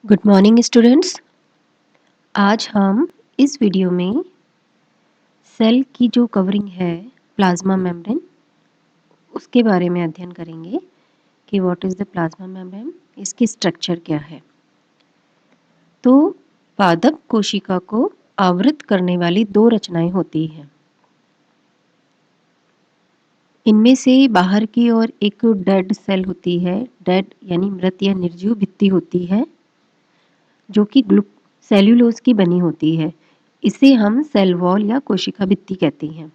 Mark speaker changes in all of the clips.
Speaker 1: Good morning students. आज हम इस वीडियो में सेल की जो कवरिंग है प्लाज्मा मेम्ब्रेन उसके बारे में अध्ययन करेंगे कि what is the plasma membrane, इसकी स्ट्रक्चर क्या है। तो पादप कोशिका को आवृत करने वाली दो रचनाएं होती हैं। इनमें से बाहर की ओर एक डेड सेल होती है, डेड यानी मृत या निर्जीव भित्ति होती है जो कि सेल्यूलोज की बनी होती है। इसे हम सेल वॉल या कोशिका भित्ति कहते हैं।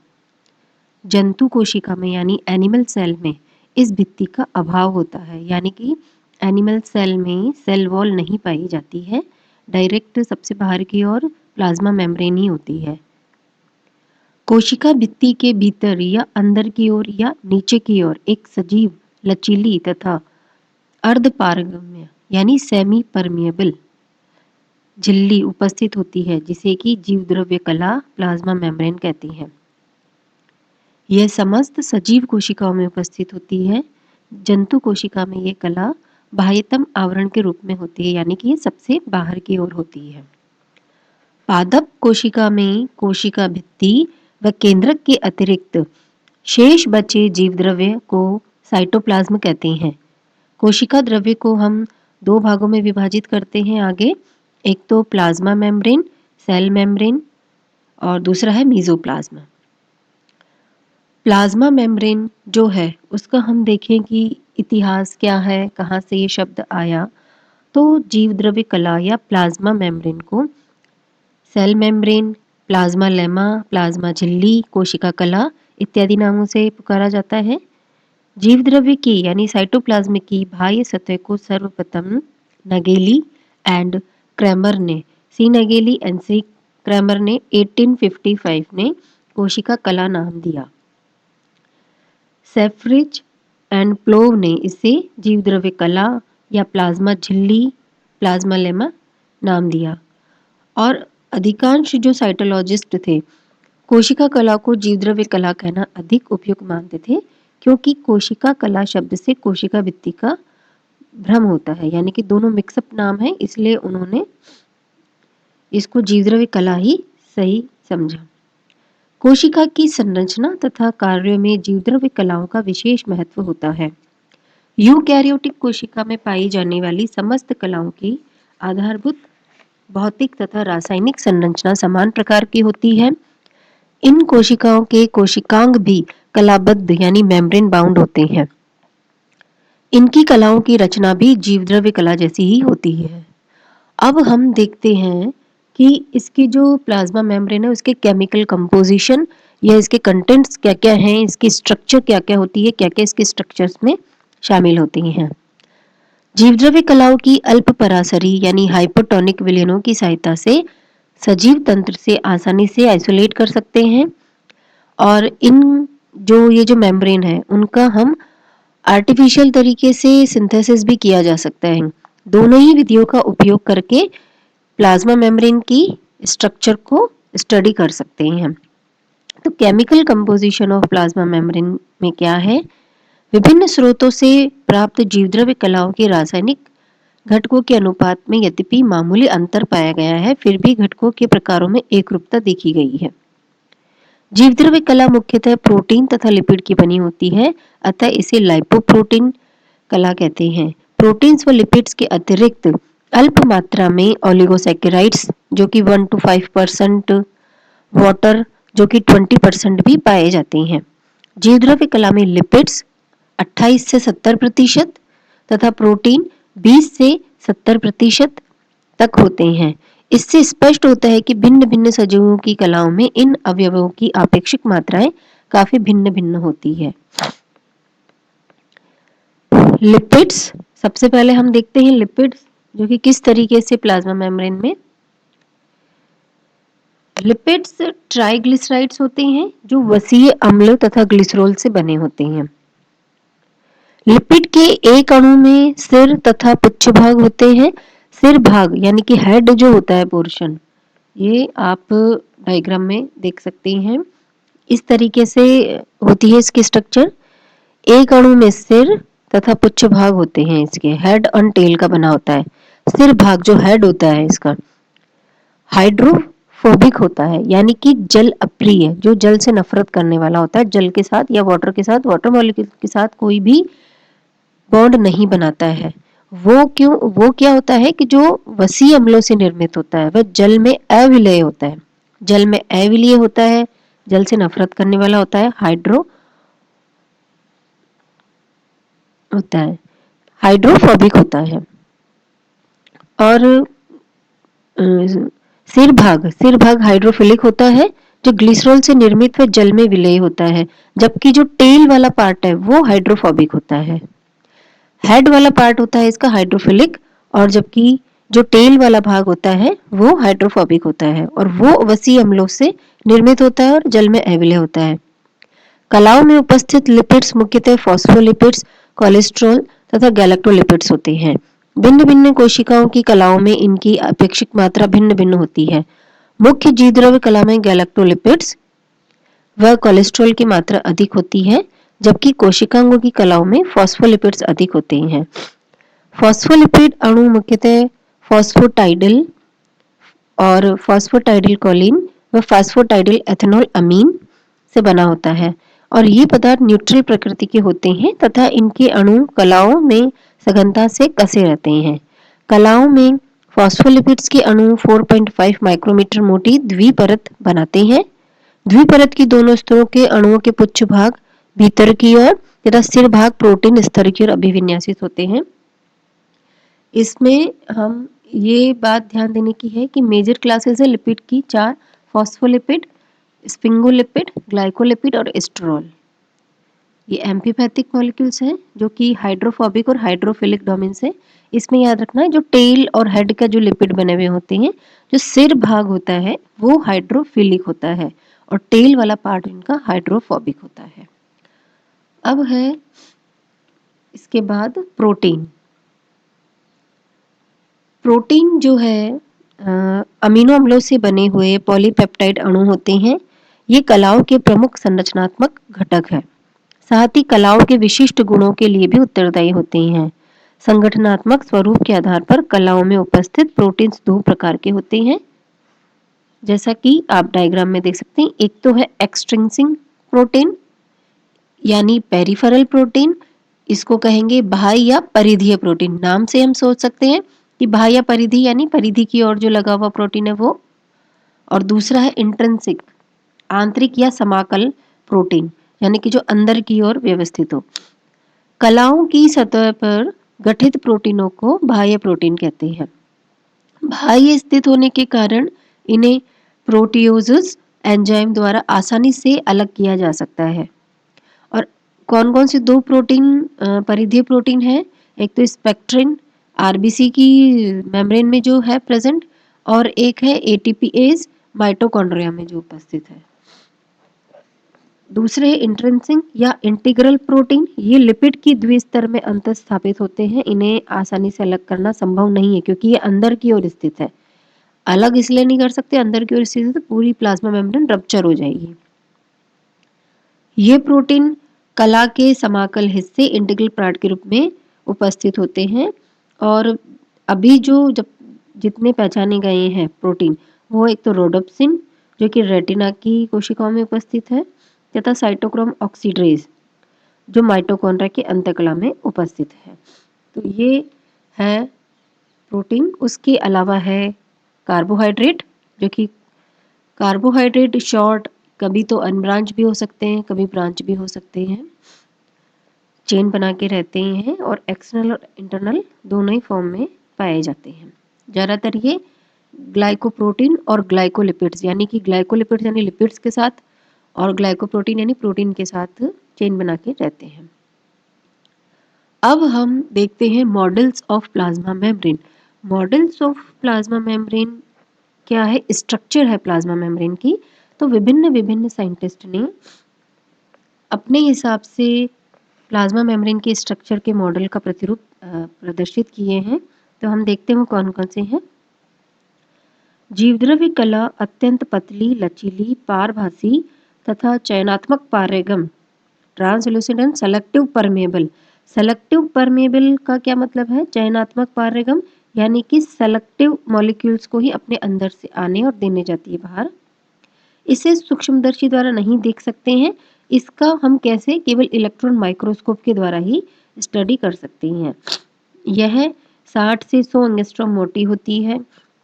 Speaker 1: जंतु कोशिका में यानी एनिमल सेल में इस भित्ति का अभाव होता है, यानी कि एनिमल सेल में सेल वॉल नहीं पाई जाती है। डायरेक्ट सबसे बाहर की ओर प्लाज्मा मेम्ब्रेन ही होती है। कोशिका भित्ति के भीतर या अंदर की ओर या नीचे की ओर एक सजीव, लचीली तथा अर्धपारगम्य यानी सेमी परमिएबल झिल्ली उपस्थित होती है, जिसे कि जीवद्रव्य कला प्लाज्मा मेम्ब्रेन कहती हैं। यह समस्त सजीव कोशिकाओं में उपस्थित होती है। जंतु कोशिका में यह कला बाह्यतम आवरण के रूप में होती है, यानी कि ये सबसे बाहर की ओर होती है। पादप कोशिका में कोशिका भित्ति व केंद्रक के अतिरिक्त शेष बचे जीवद्रव्य को साइटोप्लाज्म कहते हैं। कोशिका द्रव्य को हम दो भागों में विभाजित करते हैं आगे। एक तो प्लाज्मा मेम्ब्रेन, सेल मेम्ब्रेन, और दूसरा है मीजोप्लाज्म। प्लाज्मा मेम्ब्रेन जो है उसका हम देखें कि इतिहास क्या है, कहाँ से ये शब्द आया। तो जीवद्रव्य कला या प्लाज्मा मेम्ब्रेन को cell membrane, plasmalemma, plasma झिल्ली, कोशिका कला इत्यादि नामों से पुकारा जाता है। जीवद्रव्य की यानी साइटोप्लाज्म की बाह्य सतह को सर्वप्रथम नगेली एंड क्रैमर ने सी नगेली एंड सी क्रैमर ने 1855 में कोशिका कला नाम दिया। सेफ्रिज एंड प्लोव ने इसे जीवद्रव्य कला या प्लाज्मा झिल्ली, प्लाज्मा लेमा नाम दिया। और अधिकांश जो साइटोलॉजिस्ट थे कोशिका कला को जीवद्रव्य कला कहना अधिक उपयुक्त मानते थे, क्योंकि कोशिका कला शब्द से कोशिका भित्ति का भ्रम होता है, यानी कि दोनों मिक्सअप नाम है, इसलिए उन्होंने इसको जीवद्रव्य कला ही सही समझा। कोशिका की संरचना तथा कार्यों में जीवद्रव्य कलाओं का विशेष महत्व होता है। यूकैरियोटिक कोशिका में पाई जाने वाली समस्त कलाओं की आधारभूत भौतिक तथा रासायनिक संरचना समान प्रकार की होती है। इन कोशिकाओं के कोशिकांग भी कलाबद्ध यानी मेम्ब्रेन बाउंड होते हैं। इनकी कलाओं की रचना भी जीवद्रव्य कला जैसी ही होती है। अब हम देखते हैं कि इसकी जो प्लाज्मा मेम्ब्रेन है उसके केमिकल कंपोजिशन या इसके कंटेंट्स क्या क्या हैं, इसकी स्ट्रक्चर क्या क्या होती है, क्या क्या इसके स्ट्रक्चर्स में शामिल होती हैं। जीवद्रव्य कलाओं की अल्प परासरी यानी हाइपोटोनिक विलयनों की सहायता से सजीव तंत्र से आसानी से आइसोलेट कर सकते हैं। और ये जो मेम्ब्रेन है उनका हम आर्टिफिशियल तरीके से सिंथेसिस भी किया जा सकता है। दोनों ही विधियों का उपयोग करके प्लाज्मा मेम्ब्रेन की स्ट्रक्चर को स्टडी कर सकते हैं। तो chemical composition of plasma membrane में क्या है? विभिन्न स्रोतों से प्राप्त जीवद्रव्य कलाओं के रासायनिक घटकों के अनुपात में यद्यपि मामूली अंतर पाया गया है, फिर भी घटकों के प्रकारों में एकरूपता देखी गई है। जीवद्रव्य कला मुख्यतः प्रोटीन तथा लिपिड की बनी होती है, अतः इसे लाइपोप्रोटीन कला कहते हैं। प्रोटीन्स व लिपिड्स के अतिरिक्त अल्प मात्रा में ओलिगोसैकेराइड्स जो कि 1 to 5%, वाटर जो कि 20% भी पाए जाते हैं। जीवद्रव्य कला में लिपिड्स 28 से 70% तथा प्रोटीन 20 से 70% तक होते हैं। इससे स्पष्ट होता है कि भिन्न भिन्न सजीवों की कलाओं में इन अवयवों की आपेक्षिक मात्राएं काफी भिन्न भिन्न होती है। लिपिड्स, सबसे पहले हम देखते हैं लिपिड्स जो कि किस तरीके से प्लाज्मा मेम्ब्रेन में। लिपिड्स ट्राइग्लिसराइड्स होते हैं जो वसीय अम्ल तथा ग्लिसरॉल से बने होते हैं। लिपिड के एक अणु में सिर तथा पुच्छ भाग होते हैं। सिर भाग यानी कि हेड जो होता है पोर्शन, ये आप डायग्राम में देख सकते हैं। इस तरीके से होती है इसकी स्ट्रक्चर। एक अणु में सिर तथा पुच्छ भाग होते हैं, इसके हेड और टेल का बना होता है। सिर भाग जो हेड होता है इसका हाइड्रोफोबिक होता है, यानी कि जल अप्रिय, जो जल से नफरत करने वाला होता है, जल के साथ या वाटर के साथ, वाटर मॉलिक्यूल के साथ कोई भी बॉन्ड नहीं बनाता है। वो क्या होता है कि जो वसी अम्लों से निर्मित होता है वह जल में अविलेय होता है। जल में अविलेय होता है, जल से नफरत करने वाला होता है, हाइड्रोफोबिक होता है। और सिर भाग हाइड्रोफिलिक होता है, जो ग्लिसरॉल से निर्मित व जल में विलेय होता है, जबकि जो टेल वाला पार्ट है वो हाइड्रोफोबिक होता है। हेड वाला पार्ट होता है इसका हाइड्रोफिलिक, और जबकि जो टेल वाला भाग होता है वो हाइड्रोफोबिक होता है, और वो वसी अम्लों से निर्मित होता है और जल में अविलेय होता है। कलाओं में उपस्थित लिपिड्स मुख्यतः फॉस्फोलिपिड्स, कोलेस्ट्रॉल तथा गैलेक्टोलिपिड्स होते हैं। भिन्न भिन्न कोशिकाओं की कलाओं में इनकी अपेक्षित मात्रा भिन्न भिन्न होती है। मुख्य जीवद्रव्य कला में गैलेक्टोलिपिड्स व कोलेस्ट्रॉल की मात्रा अधिक होती है, जबकि कोशिकांगों की कलाओं में फॉस्फोलिपिड्स अधिक होते हैं। फॉस्फोलिपिड अणु मुख्यतः फॉस्फोटाइडल और फॉस्फोटाइडल कोलिन व फॉस्फोटाइडल एथेनॉल अमीन से बना होता है, और ये पदार्थ न्यूट्रल प्रकृति के होते हैं तथा इनके अणु कलाओं में सघनता से कसे रहते हैं। कलाओं में फॉस्फोलिपिड्स के अणु 4.5 माइक्रोमीटर मोटी द्विपरत बनाते हैं। द्विपरत की दोनों स्तरों के अणुओं के पुच्छ भाग भीतर की ओर तथा सिर भाग प्रोटीन स्तर की ओर अभिविन्यासित होते हैं। इसमें हम ये बात ध्यान देने की है कि मेजर क्लासेस है लिपिड की 4: फॉस्फोलिपिड, स्फिंगोलिपिड, ग्लाइकोलिपिड और एस्टेरॉल। ये एम्फीपैथिक मॉलिक्यूल्स हैं जो कि हाइड्रोफोबिक और हाइड्रोफिलिक डोमेन्स है। इसमें याद रखना है जो टेल और हेड का जो लिपिड बने हुए होते हैं, जो सिर भाग होता है वो हाइड्रोफिलिक होता है और टेल वाला पार्ट इनका हाइड्रोफोबिक होता है। अब है इसके बाद प्रोटीन। प्रोटीन जो है अमीनो अम्लों से बने हुए पॉलीपेप्टाइड अणु होते हैं। ये कलाओं के प्रमुख संरचनात्मक घटक है, साथ ही कलाओं के विशिष्ट गुणों के लिए भी उत्तरदायी होते हैं। संगठनात्मक स्वरूप के आधार पर कलाओं में उपस्थित प्रोटीन्स दो प्रकार के होते हैं, जैसा कि आप डायग्राम में देख सकते हैं। एक तो है एक्सट्रिंसिक प्रोटीन यानी पेरिफेरल प्रोटीन, इसको कहेंगे बाह्य या परिधीय प्रोटीन। नाम से हम सोच सकते हैं कि बाह्य या परिधि यानी परिधि की ओर जो लगा हुआ प्रोटीन है वो। और दूसरा है इंट्रिंसिक, आंतरिक या समाकल प्रोटीन, यानी कि जो अंदर की ओर व्यवस्थित हो। कलाओं की सतह पर गठित प्रोटीनों को बाह्य प्रोटीन कहते हैं। बाह्य स्थित होने के कारण इन्हें प्रोटियोजेस एंजाइम द्वारा आसानी से अलग किया जा सकता है। और कौन कौन से दो प्रोटीन परिधीय प्रोटीन है? एक तो स्पेक्ट्रिन आरबीसी की मेम्ब्रेन में जो है प्रेजेंट, और एक है एटीपीएज माइटोकॉन्ड्रिया में जो उपस्थित है। दूसरे इंट्रिंसिक या इंटीग्रल प्रोटीन, ये लिपिड की द्विस्तर में अंतर स्थापित होते हैं। इन्हें आसानी से अलग करना संभव नहीं है क्योंकि ये अंदर की ओर स्थित है। अलग इसलिए नहीं कर सकते, अंदर की ओर स्थित है तो पूरी प्लाज्मा मेम्ब्रेन रप्चर हो जाएगी। ये प्रोटीन कला के समाकल हिस्से इंटीग्रल पार्ट के रूप में उपस्थित होते हैं। और अभी जब जितने पहचाने गए हैं प्रोटीन, वो एक तो रोडोप्सिन जो कि रेटिना की कोशिकाओं में उपस्थित है, तथा साइटोक्रोम ऑक्सीड्रेज जो माइटोकॉन्ड्रिया के अंतकला में उपस्थित है। तो ये है प्रोटीन। उसके अलावा है कार्बोहाइड्रेट, जो कि कार्बोहाइड्रेट शॉर्ट कभी तो अनब्रांच भी हो सकते हैं, कभी ब्रांच भी हो सकते हैं, चेन बना के रहते हैं और एक्सटर्नल और इंटरनल दोनों ही फॉर्म में पाए जाते हैं। ज़्यादातर ये ग्लाइकोप्रोटीन और ग्लाइकोलिपिड्स यानी कि ग्लाइकोलिपिड्स यानी लिपिड्स के साथ और ग्लाइकोप्रोटीन यानी प्रोटीन के साथ चेन बना के रहते हैं। अब हम देखते हैं models of plasma membrane. Models of plasma membrane क्या है? स्ट्रक्चर है प्लाज्मा मेम्ब्रेन की। तो विभिन्न साइंटिस्ट ने अपने हिसाब से प्लाज्मा मेम्ब्रेन के स्ट्रक्चर के मॉडल का प्रतिरूप प्रदर्शित किए हैं। तो हम देखते हैं वो कौन कौन से हैं। जीवद्रव्य कला अत्यंत पतली, लचीली, पारभासी तथा चयनात्मक पारगम, translucent and selective permeable. Selective permeable का क्या मतलब है? चयनात्मक पारगम, यानी कि सेलेक्टिव मॉलिक्यूल्स को ही अपने अंदर से आने और देने जाती है बाहर। इसे सूक्ष्मदर्शी द्वारा नहीं देख सकते हैं, इसका हम कैसे केवल इलेक्ट्रॉन माइक्रोस्कोप के द्वारा ही स्टडी कर सकते हैं। यह 60 से 100 एंगस्ट्रॉम मोटी होती है।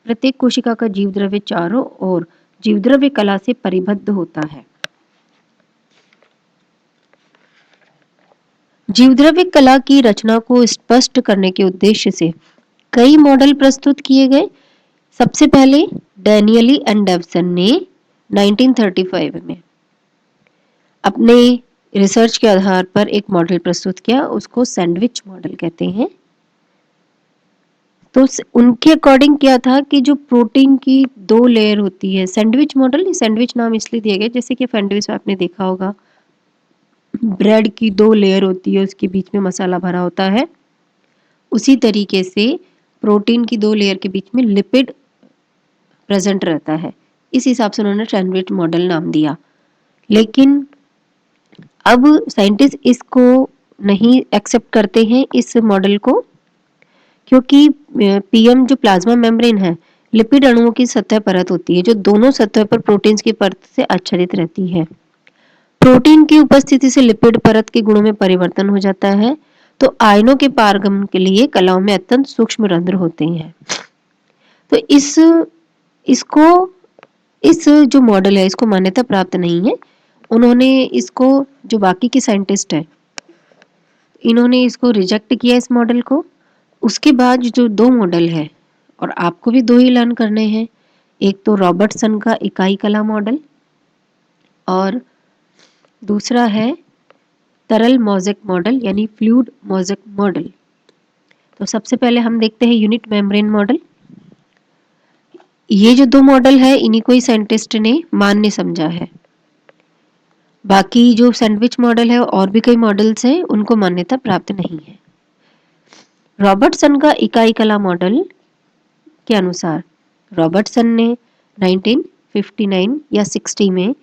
Speaker 1: प्रत्येक कोशिका का जीवद्रव्य चारों ओर जीवद्रव्य कला से परिबद्ध होता है। जीवद्रव्य कला की रचना को स्पष्ट करने के उद्देश्य से कई मॉडल प्रस्तुत किए गए। सबसे पहले डैनियली एंड डेवसन ने 1935 में अपने रिसर्च के आधार पर एक मॉडल प्रस्तुत किया, उसको सैंडविच मॉडल कहते हैं। तो उनके अकॉर्डिंग क्या था कि जो प्रोटीन की 2 लेयर होती है, सैंडविच मॉडल, सैंडविच नाम इसलिए दिया गया जैसे कि सैंडविच आपने देखा होगा, ब्रेड की 2 लेयर होती है, उसके बीच में मसाला भरा होता है। उसी तरीके से प्रोटीन की 2 लेयर के बीच में लिपिड प्रेजेंट रहता है। इस हिसाब से उन्होंने सैंडविच मॉडल नाम दिया। लेकिन अब साइंटिस्ट इसको नहीं एक्सेप्ट करते हैं इस मॉडल को, क्योंकि पीएम जो प्लाज्मा मेम्ब्रेन है, लिपिड अणुओं की सतह परत होती है जो दोनों सतह पर प्रोटीन्स की परत से आच्छादित रहती है। प्रोटीन की उपस्थिति से लिपिड परत के गुणों में परिवर्तन हो जाता है, तो आयनों के पारगमन के लिए कलाओं में अत्यंत सूक्ष्म रंध्र होते हैं। तो इस जो मॉडल है इसको मान्यता प्राप्त नहीं है। उन्होंने इसको, जो बाकी के साइंटिस्ट हैं, इन्होंने इसको रिजेक्ट किया इस मॉडल को। उसके बाद जो 2 मॉडल है, और आपको भी 2 ही लर्न करने हैं, एक तो रॉबर्टसन का इकाई कला मॉडल और दूसरा है तरल मोज़ेक मॉडल यानी फ्लूइड मोज़ेक मॉडल। तो सबसे पहले हम देखते हैं यूनिट मेम्ब्रेन मॉडल। ये जो 2 मॉडल है इन्हीं को ही साइंटिस्ट ने मान्य समझा है। बाकी जो सैंडविच मॉडल है और भी कई मॉडल्स हैं उनको मान्यता प्राप्त नहीं है। रॉबर्टसन का इकाई कला मॉडल के अनुसार रॉबर्टसन ने 1959 या 60 में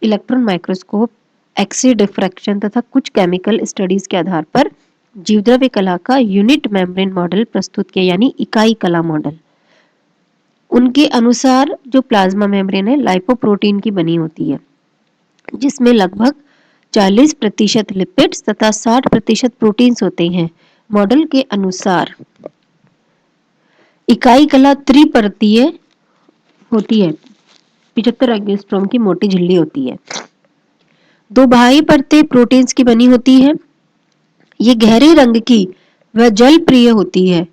Speaker 1: इलेक्ट्रॉन माइक्रोस्कोप, एक्स-रे डिफ्रैक्शन तथा कुछ केमिकल स्टडीज के आधार पर जीवद्रव्य कला का यूनिट मेम्ब्रेन मॉडल प्रस्तुत किया, यानी इकाई कला मॉडल। उनके अनुसार जो प्लाज्मा मेम्ब्रेन है लाइपोप्रोटीन की बनी होती है, जिसमें लगभग 40% लिपिड्स तथा 60% प्रोटीन्स होते हैं। मॉडल के अनुसार इकाई कला त्रिपर्तीय होती है, 75 एंगस्ट्रॉम की मोटी झिल्ली होती है। 2 बाह्य परतें प्रोटीन्स की बनी होती है। ये गहरे रंग की व जल प्रिय होती है।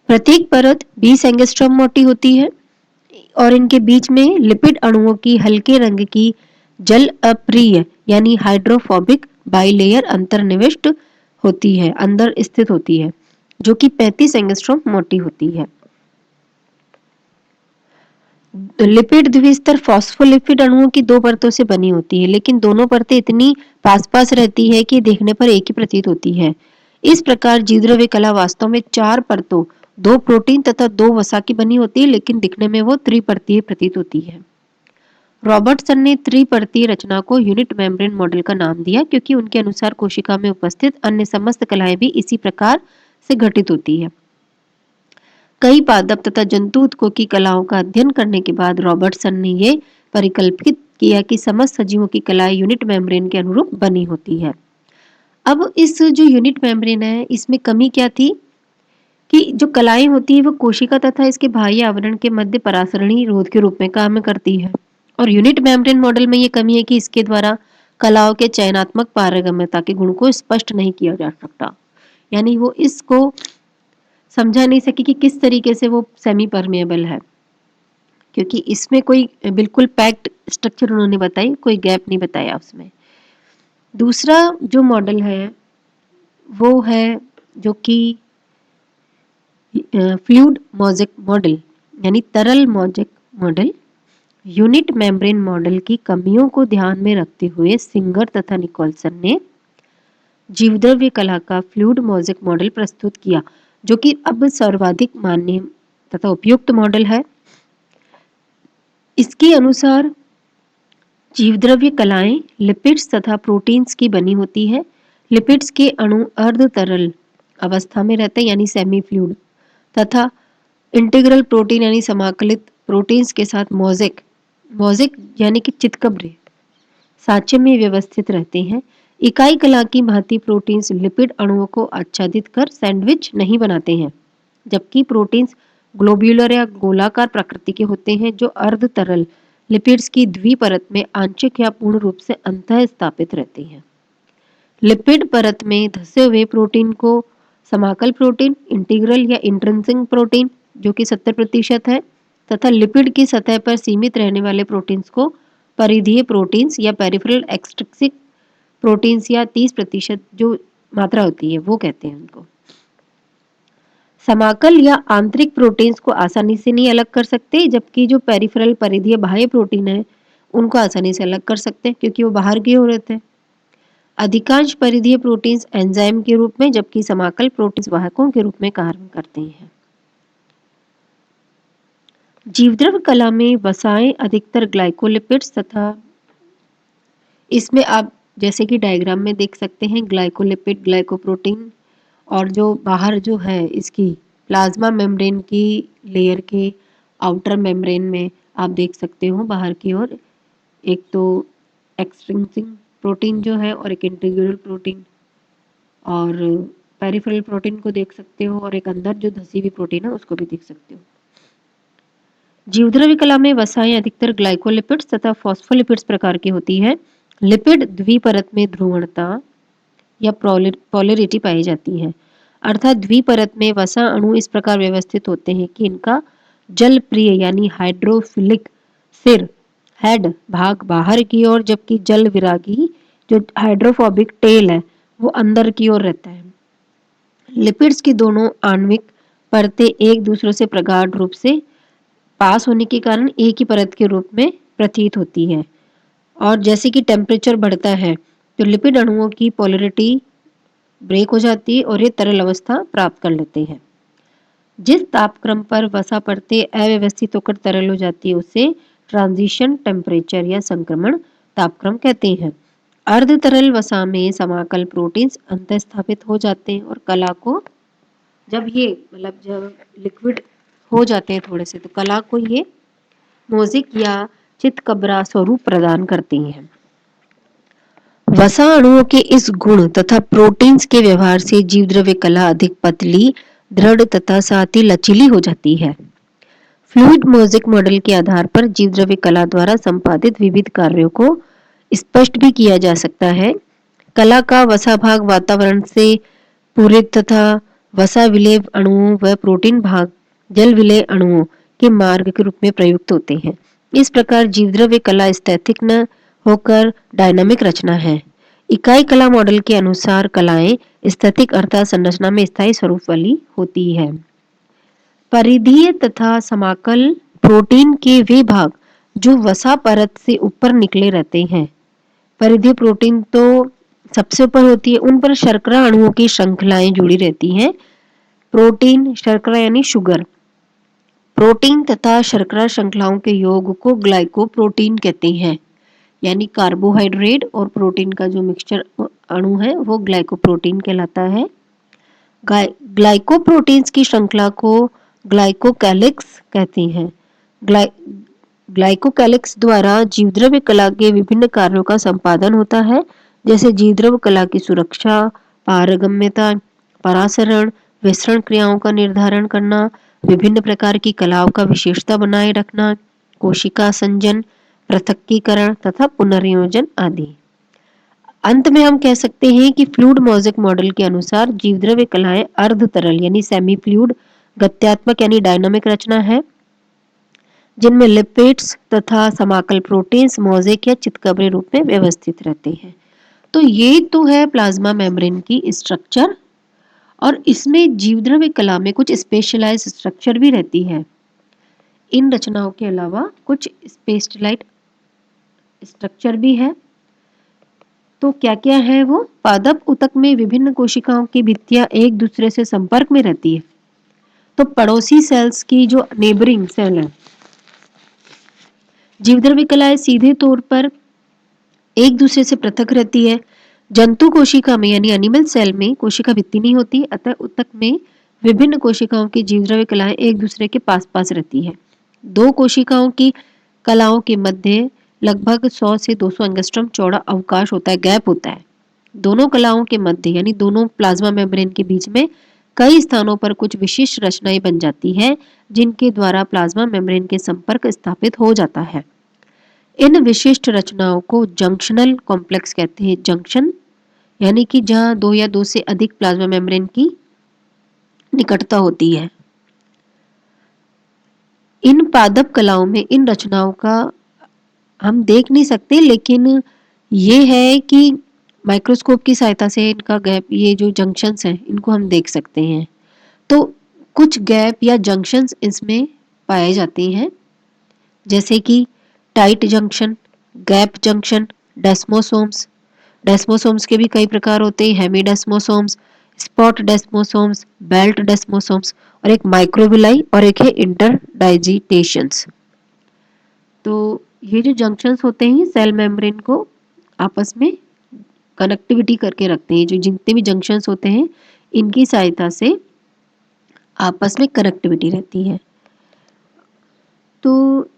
Speaker 1: प्रत्येक परत 20 एंगस्ट्रॉम मोटी होती है और इनके बीच में लिपिड अणुओं की हल्के रंग की जल अप्रिय यानी हाइड्रोफोबिक बाइलेयर अंतर्निविष्ट होती है, अंदर स्थित होती है, जो कि 35 एंगस्ट्रॉम मोटी होती है। लिपिड द्विस्तर फॉस्फोलिपिड अणुओं की 2 परतों से बनी होती है, लेकिन दोनों परतें इतनी पास-पास रहती है कि देखने पर एक ही प्रतीत होती है। इस प्रकार जीवद्रव्य कला वास्तव में 4 परतों, 2 प्रोटीन तथा 2 वसा की बनी होती है, लेकिन दिखने में वो त्रिपर्तीय प्रतीत होती है। रॉबर्टसन ने त्रिपर्तीय रचना को यूनिट मेम्ब्रेन मॉडल का नाम दिया, क्योंकि उनके अनुसार कोशिका में उपस्थित अन्य समस्त कलाएं भी इसी प्रकार से घटित होती है। कई पादप तथा जंतु उत्कों की कलाओं का अध्ययन करने के बाद रॉबर्टसन ने ये परिकल्पित किया कि समस्त सजीवों की कलाएं यूनिट मेम्ब्रेन के अनुरूप बनी होती है। अब इस जो यूनिट मेम्ब्रेन है इसमें कमी क्या थी कि जो कलाएं होती है वो कोशिका तथा इसके बाह्य आवरण के मध्य परासरणी रोध के रूप में काम करती है, और यूनिट मेम्ब्रेन मॉडल में ये कमी है कि इसके द्वारा कलाओं के चयनात्मक पारगम्यता के गुण को स्पष्ट नहीं किया जा सकता, यानी वो इसको समझा नहीं सके कि किस तरीके से वो सेमी परमेएबल है, क्योंकि इसमें कोई बिल्कुल पैक्ड स्ट्रक्चर उन्होंने बताई, कोई गैप नहीं बताया उसमें। दूसरा जो मॉडल है वो है जो कि फ्लूइड मोज़ेक मॉडल यानी तरल mosaic model. Unit membrane model की कमियों को ध्यान में रखते हुए सिंगर तथा निकोलसन ने जीवद्रव्य कला का फ्लूइड मोज़ेक मॉडल प्रस्तुत किया, जो कि अब सर्वाधिक मान्य तथा उपयुक्त मॉडल है। इसके अनुसार जीवद्रव्य कलाएं लिपिड्स तथा प्रोटीन्स की बनी होती है। लिपिड्स के अणु अर्ध तरल अवस्था में रहते हैं यानी सेमी फ्लूइड, तथा इंटीग्रल प्रोटीन यानी समाकलित प्रोटीन्स के साथ मोज़ेक मोज़ेक यानी कि चितकबरे साँचे में व्यवस्थित रहते हैं। इकाई कला की भांति प्रोटीन्स लिपिड अणुओं को आच्छादित कर सैंडविच नहीं बनाते हैं, जबकि प्रोटीन्स ग्लोब्यूलर या गोलाकार प्रकृति के होते हैं जो अर्ध तरल लिपिड्स की द्विपरत में आंशिक या पूर्ण रूप से अंतः स्थापित रहते हैं। लिपिड परत में धसे हुए प्रोटीन को समाकल प्रोटीन, इंटीग्रल या इंट्रिंसिक प्रोटीन जो कि 70% है, तथा लिपिड की सतह पर सीमित रहने वाले प्रोटीन्स को परिधीय प्रोटीन्स या पेरिफेरल एक्सट्रिंसिक प्रोटीन्स या 30% जो मात्रा होती है वो कहते हैं उनको। समाकल या आंतरिक प्रोटीन्स को आसानी से नहीं अलग कर सकते, जबकि जो पेरिफेरल परिधीय बाह्य प्रोटीन है उनको आसानी से अलग कर सकते हैं क्योंकि वो बाहर की ओर रहते हैं। अधिकांश परिधीय प्रोटीन्स एंजाइम के रूप में, जबकि समाकल प्रोटीन्स वाहकों के रूप में कार्य करते हैं। जीवद्रव्य कला में वसाएं अधिकतर ग्लाइकोलिपिड्स तथा इसमें आप जैसे कि डायग्राम में देख सकते हैं ग्लाइकोलिपिड, ग्लाइकोप्रोटीन और जो बाहर जो है इसकी प्लाज्मा मेम्ब्रेन की लेयर के आउटर मेम्ब्रेन में आप देख सकते हो बाहर की ओर एक तो एक्सट्रिंसिक प्रोटीन जो है और एक इंटीग्रल प्रोटीन और पेरिफेरल प्रोटीन को देख सकते हो और एक अंदर जो धसी हुई प्रोटीन है उसको भी देख सकते हो। जीवद्रव्य कला में वसाएं अधिकतर ग्लाइकोलिपिड्स तथा फॉस्फोलिपिड्स प्रकार की होती है। लिपिड द्विपरत में ध्रुवणता या पोलैरिटी पाई जाती है, अर्थात द्विपरत में वसा अणु इस प्रकार व्यवस्थित होते हैं कि इनका जल प्रिय यानी हाइड्रोफिलिक सिर हेड भाग बाहर की ओर, जबकि जल विरागी जो हाइड्रोफोबिक टेल है वो अंदर की ओर रहता है। लिपिड्स की दोनों आणविक परतें एक दूसरे से प्रगाढ़ रूप से पास होने के कारण एक ही परत के रूप में प्रतीत होती है, और जैसे कि टेम्परेचर बढ़ता है तो लिपिड अणुओं की पोलैरिटी ब्रेक हो जाती है और ये तरल अवस्था प्राप्त कर लेते हैं। जिस तापक्रम पर वसा परतें अव्यवस्थित होकर तरल हो जाती है उसे ट्रांजिशन टेम्परेचर या संक्रमण तापक्रम कहते हैं। अर्ध तरल वसा में समाकल प्रोटीन्स अंतःस्थापित हो जाते हैं और कला को जब लिक्विड हो जाते हैं थोड़े से तो कला को ये मोज़ेक या चितकबरा स्वरूप प्रदान करती हैं। वसा अणुओं के इस गुण तथा प्रोटीन्स के व्यवहार से जीवद्रव्य कला अधिक पतली, दृढ़ तथा साथ ही लचीली हो जाती है। फ्लूइड मोज़ेक मॉडल के आधार पर जीवद्रव्य कला द्वारा संपादित विविध कार्यों को स्पष्ट भी किया जा सकता है। कला का वसा भाग वातावरण से पूरित तथा वसा विलेय अणुओं व प्रोटीन भाग जल विलेय अणुओं के मार्ग के रूप में प्रयुक्त होते हैं। इस प्रकार जीवद्रव्य कला स्थैतिक न होकर डायनामिक रचना है। इकाई कला मॉडल के अनुसार कलाएं स्थैतिक अर्थात संरचना में स्थायी स्वरूप वाली होती है। परिधीय तथा समाकल प्रोटीन के वे भाग जो वसा परत से ऊपर निकले रहते हैं। परिधीय प्रोटीन तो सबसे ऊपर होती है, उन पर शर्करा अणुओं की श्रृंखलाएं जुड़ी रहती हैं। प्रोटीन शर्करा यानी शुगर, प्रोटीन तथा शर्करा श्रृंखलाओं के योग को ग्लाइकोप्रोटीन कहते हैं, यानी कार्बोहाइड्रेट और प्रोटीन का जो मिक्सचर अणु है वो ग्लाइकोप्रोटीन कहलाता है। ग्लाइकोप्रोटीन्स की श्रृंखला को ग्लाइकोकैलिक्स कहते हैं। ग्लाइकोकैलिक्स द्वारा जीवद्रव्य कला के विभिन्न कार्यों का संपादन होता है, जैसे जीवद्रव्य कला की सुरक्षा, पारगम्यता, परासरण, विसरण क्रियाओं का निर्धारण करना, विभिन्न प्रकार की कलाओं का विशेषता बनाए रखना, कोशिका संजन, पृथक्कीकरण तथा पुनर्योजन आदि। अंत में हम कह सकते हैं कि फ्लूइड मोज़ेक मॉडल के अनुसार जीवद्रव्य कलाएं अर्ध तरल यानी सेमी फ्लूइड, गत्यात्मक यानी डायनामिक रचना है, जिनमें लिपिड्स तथा समाकल प्रोटीन्स मोज़ेक या चितकबरे रूप में व्यवस्थित रहते हैं। तो ये तो है प्लाज्मा मेम्ब्रेन की स्ट्रक्चर, और इसमें जीवद्रव्य कला में कुछ स्पेशलाइज्ड स्ट्रक्चर भी रहती है। इन रचनाओं के अलावा कुछ स्पेशलाइज्ड स्ट्रक्चर भी है। तो क्या क्या है वो? पादप ऊतक में विभिन्न कोशिकाओं की भित्तियां एक दूसरे से संपर्क में रहती है, तो पड़ोसी सेल्स की जो नेबरिंग सेल है, जीवद्रव्य कलाएं सीधे तौर पर एक दूसरे से पृथक रहती है। जंतु कोशिका में यानी एनिमल सेल में कोशिका भित्ति नहीं होती, अतः ऊतक में विभिन्न कोशिकाओं की जीवद्रव्य कलाएं एक दूसरे के पास पास रहती है। दो कोशिकाओं की कलाओं के मध्य लगभग 100 से 200 एंगस्ट्रॉम चौड़ा अवकाश होता है, गैप होता है। दोनों कलाओं के मध्य यानी दोनों प्लाज्मा मेम्ब्रेन के बीच में कई स्थानों पर कुछ विशिष्ट रचनाएं बन जाती है, जिनके द्वारा प्लाज्मा मेम्ब्रेन के संपर्क स्थापित हो जाता है। इन विशिष्ट रचनाओं को जंक्शनल कॉम्प्लेक्स कहते हैं। जंक्शन यानी कि जहां दो या दो से अधिक प्लाज्मा मेम्ब्रेन की निकटता होती है। इन पादप कलाओं में इन रचनाओं का हम देख नहीं सकते, लेकिन ये है कि माइक्रोस्कोप की सहायता से इनका गैप, ये जो जंक्शंस हैं, इनको हम देख सकते हैं। तो कुछ गैप या जंक्शंस इसमें पाए जाते हैं, जैसे कि tight junction, gap junction, desmosomes. Desmosomes के भी कई प्रकार होते हैं, हेमीडेस्मोसोम्स, स्पॉट डेस्मोसोम्स, बेल्ट डेस्मोसोम्स, और एक माइक्रोविलाई और एक है इंटरडाइजिटेशंस। तो ये जो जंक्शंस होते हैं सेल मेम्ब्रेन को आपस में कनेक्टिविटी करके रखते हैं। जो जितने भी जंक्शंस होते हैं इनकी सहायता से आपस में कनेक्टिविटी रहती है। तो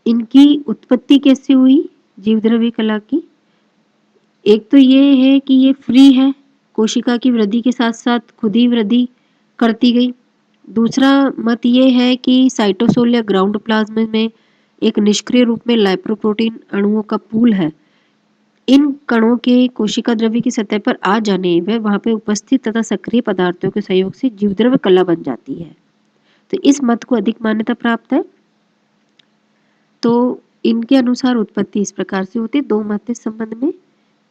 Speaker 1: इनकी उत्पत्ति कैसे हुई जीवद्रव्य कला की? एक तो ये है कि ये फ्री है, कोशिका की वृद्धि के साथ साथ खुद ही वृद्धि करती गई। दूसरा मत ये है कि साइटोसोल या ग्राउंड प्लाज्मा में एक निष्क्रिय रूप में लाइपोप्रोटीन अणुओं का पूल है। इन कणों के कोशिका द्रव्य की सतह पर आ जाने व वहां पे उपस्थित तथा सक्रिय पदार्थों के सहयोग से जीवद्रव्य कला बन जाती है। तो इस मत को अधिक मान्यता प्राप्त है। तो इनके अनुसार उत्पत्ति इस प्रकार से होती है। दो मत इस संबंध में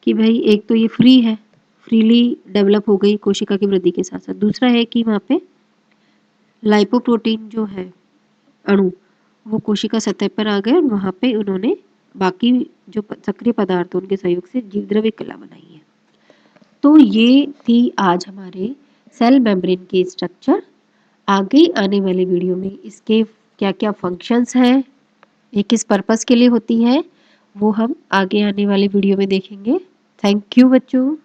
Speaker 1: कि भाई एक तो ये फ्री है, फ्रीली डेवलप हो गई कोशिका की वृद्धि के साथ साथ। दूसरा है कि वहाँ पे लाइपोप्रोटीन जो है अणु वो कोशिका सतह पर आ गए और वहाँ पे उन्होंने बाकी जो सक्रिय पदार्थ उनके सहयोग से जीवद्रव्य कला बनाई है। तो ये थी आज हमारे सेल मेम्ब्रेन की स्ट्रक्चर। आगे आने वाले वीडियो में इसके क्या क्या फंक्शंस हैं, ये किस पर्पस के लिए होती है, वो हम आगे आने वाले वीडियो में देखेंगे। थैंक यू बच्चों।